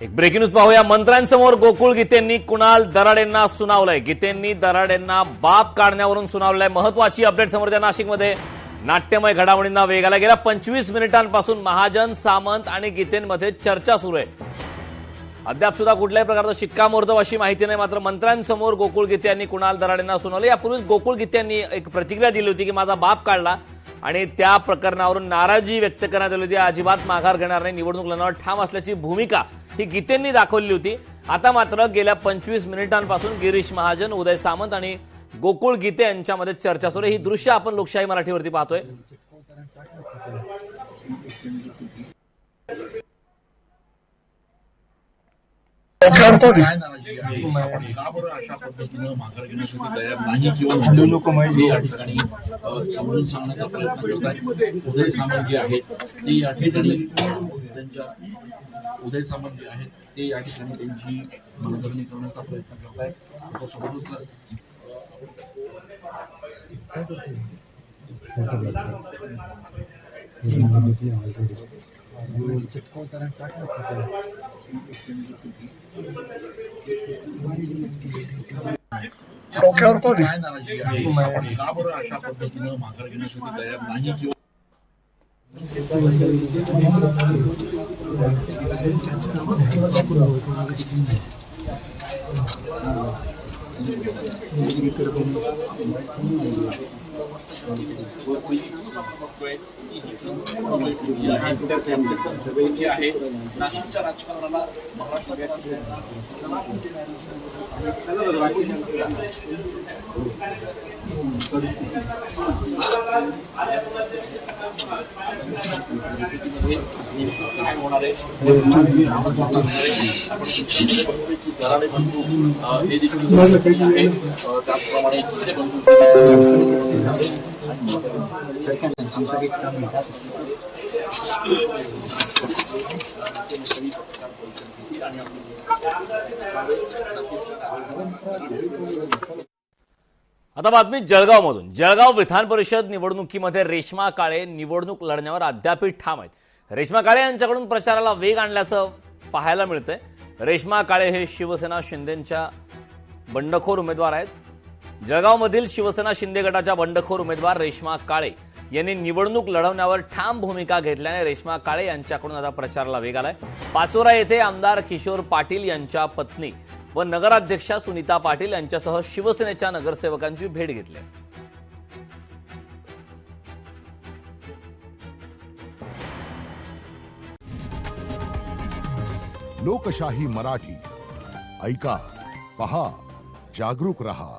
एक breaking news पाहूया। मंत्र्यांसमोर गोकुळ गीतेंनी कुणाल दराडेंना सुनावलंय। गीतेंनी दराडेंना बाप काढण्यावरून सुनावलंय। महत्वाची अपडेट समोर त्या नाशिकमध्ये नाट्यमय घडामोडींना वेग आला। गेल्या 25 मिनिटांपासून महाजन, सामंत आणि गीतेंमध्ये चर्चा सुरू आहे। अद्याप सुद्धा कुठल्याही प्रकारचा शिक्कामोर्तब अशी माहिती नाही। मात्र मंत्र्यांसमोर गोकुळ गीते यांनी कुणाल दराडेंना सुनावलं। यापूर्वीच गोकुळ गीते यांनी एक प्रतिक्रिया दिली होती की माझा बाप काढला आणि त्या प्रकरणावरून नाराजी व्यक्त करण्यात आली होती। अजिबात माघार घेणार नाही, निवडणूक लढवण्यावर ठाम असल्याची भूमिका ही गीतेंनी दाखवली होती। आता मात्र गेल्या 25 मिनिटांपासून गिरीश महाजन, उदय सामंत आणि गोकुळ गीते यांच्यामध्ये चर्चा सुरू आहे। ही दृश्य आपण लोकशाही मराठीवरती पाहतोय। का बरं अशा पद्धतीनं माघार घेण्यासाठी तयार नाही किंवा लोक माहिती या ठिकाणी समजून सांगण्याचा प्रयत्न करतात। उदय सामंत जे आहेत ते या ठिकाणी त्यांच्या उदय सामंत जे आहेत ते या ठिकाणी त्यांची मनधरणी करण्याचा प्रयत्न करतायत। त्यासोबतच काय नाराजी आहे? का बरं अशा पद्धतीनं माघार घेण्यासाठी तयार नाही किंवा आहे नाशिकच्या राजकारणाला महाराष्ट्रात काय होणार आहे दराडे बंधू हे देखील त्याचप्रमाणे दुसरे बंधू आता बातमी जळगावमधून। जळगाव विधान परिषद निवडणुकीमध्ये रेश्मा काळे निवडणूक लढण्यावर अद्याप ठाम आहेत। रेश्मा काळे यांच्याकडून प्रचाराला वेग आणल्याचं पाहायला मिळतंय। रेश्मा काळे हे शिवसेना शिंदेच्या बंडखोर उमेदवार आहेत। जळगावमधील शिवसेना शिंदे गटाच्या बंडखोर उमेदवार रेश्मा काळे यांनी निवडणूक लढवण्यावर ठाम भूमिका घेतल्याने रेश्मा काळे यांच्याकडून आता प्रचाराला वेग आलाय। पाचोरा येथे आमदार किशोर पाटील यांच्या पत्नी व नगराध्यक्षा सुनीता पाटील यांच्यासह शिवसेनेच्या नगरसेवकांची भेट घेतली। लोकशाही मराठी ऐका, पहा, जागरूक रहा।